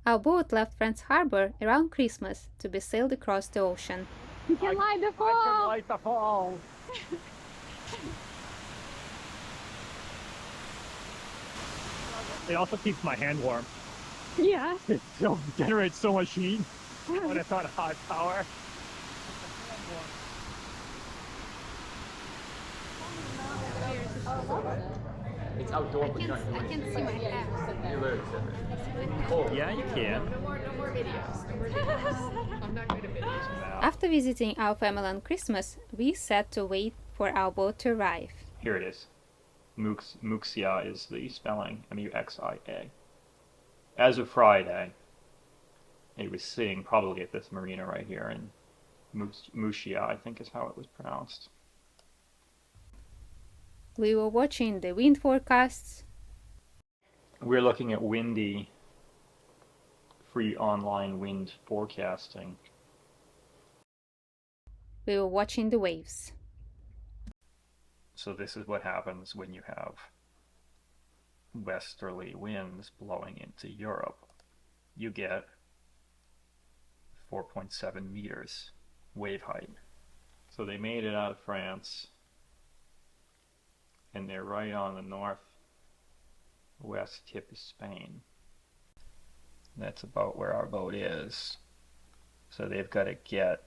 Our boat left France Harbor around Christmas to be sailed across the ocean. You can light the I fall. can light the fall. It also keeps my hand warm. Yeah. It still generates so much heat when it's on high power. It's outdoor, but you're not doing I can see my hands. You're very excited. Yeah, you can. No more videos. No more videos. I'm not good at videos. After visiting our family on Christmas, we set to wait for our boat to arrive. Here it is. Muxia is the spelling, M-U-X-I-A. As of Friday, it was sitting probably at this marina right here in Muxia, I think is how it was pronounced. We were watching the wind forecasts. We're looking at windy, free online wind forecasting. We were watching the waves. So this is what happens when you have westerly winds blowing into Europe. You get 4.7 meters wave height. So they made it out of France, and they're right on the northwest tip of Spain. That's about where our boat is. So they've got to get,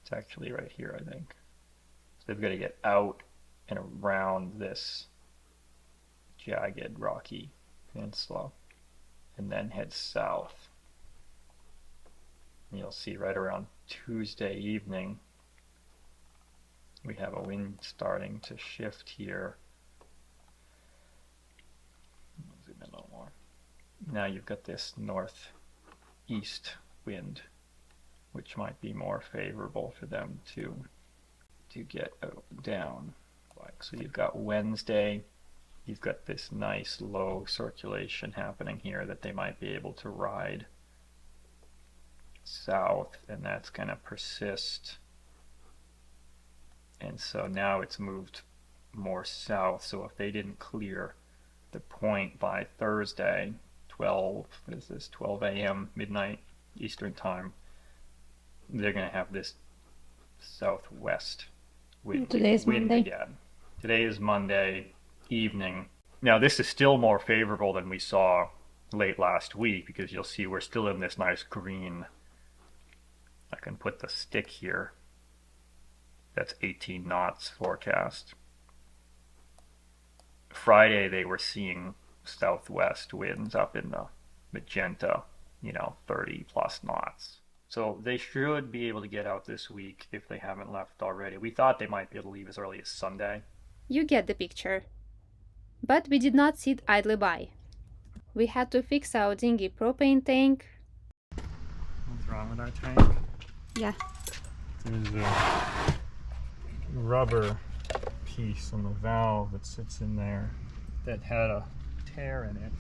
it's actually right here, I think. So they've got to get out and around this jagged rocky peninsula and then head south. And you'll see right around Tuesday evening we have a wind starting to shift here. Zoom in a little more. Now you've got this northeast wind, which might be more favorable for them to get down. So you've got Wednesday, you've got this nice low circulation happening here that they might be able to ride south, and that's going to persist. And so now it's moved more south. So if they didn't clear the point by Thursday, 12 a.m. midnight Eastern time, they're going to have this southwest wind. Today's Monday. Again. Today is Monday evening. Now this is still more favorable than we saw late last week, because you'll see we're still in this nice green. I can put the stick here. That's 18 knots forecast. Friday they were seeing southwest winds up in the magenta, 30 plus knots. So they should be able to get out this week if they haven't left already. We thought they might be able to leave as early as Sunday. You get the picture. But we did not sit idly by. We had to fix our dinghy propane tank. What's wrong with our tank? Yeah. There's a rubber piece on the valve that sits in there that had a tear in it.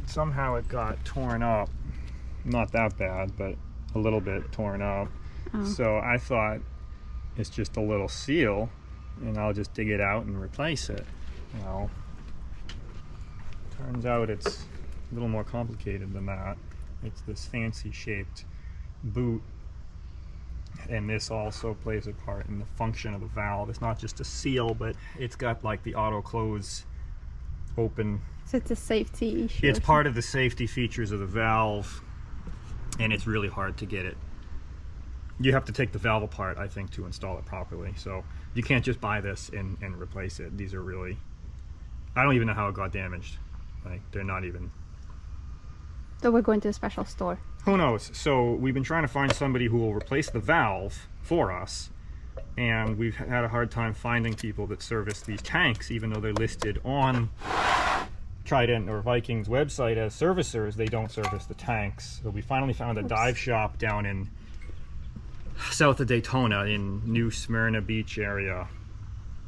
Somehow it got torn up. Not that bad, but a little bit torn up. Oh. So I thought it's just a little seal and I'll just dig it out and replace it. Well, turns out it's a little more complicated than that. It's this fancy shaped boot, and this also plays a part in the function of the valve. It's not just a seal, but it's got like the auto close open. So it's a safety issue. It's part of the safety features of the valve, and it's really hard to get it. You have to take the valve apart, I think, to install it properly. So you can't just buy this and replace it. These are really, I don't even know how it got damaged. Like, they're not even. So we're going to a special store. Who knows? So we've been trying to find somebody who will replace the valve for us, and we've had a hard time finding people that service these tanks, even though they're listed on Trident or Viking's website as servicers. They don't service the tanks. So we finally found a dive shop down in south of Daytona in New Smyrna Beach area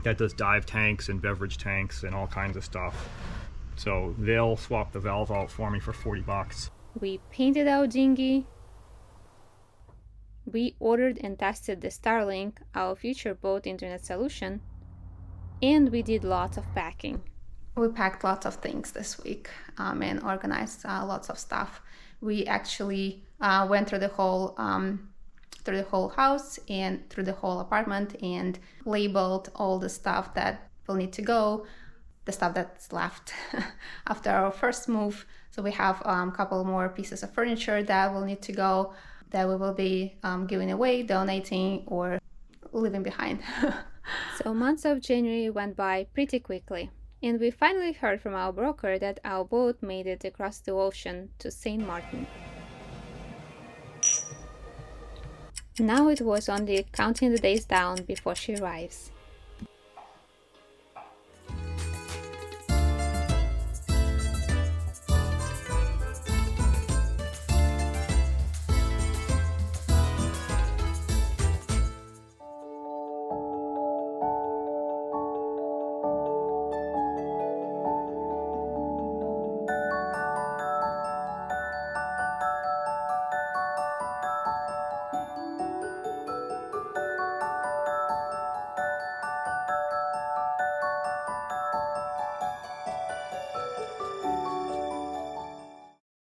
that does dive tanks and beverage tanks and all kinds of stuff. So they'll swap the valve out for me for 40 bucks. We painted our dinghy. We ordered and tested the Starlink, our future boat internet solution. And we did lots of packing. We packed lots of things this week and organized lots of stuff. We actually went through the whole house and through the whole apartment and labeled all the stuff that will need to go, the stuff that's left after our first move. So we have a couple more pieces of furniture that will need to go, that we will be giving away, donating, or leaving behind. So months of January went by pretty quickly, and we finally heard from our broker that our boat made it across the ocean to St. Martin. Now it was only counting the days down before she arrives.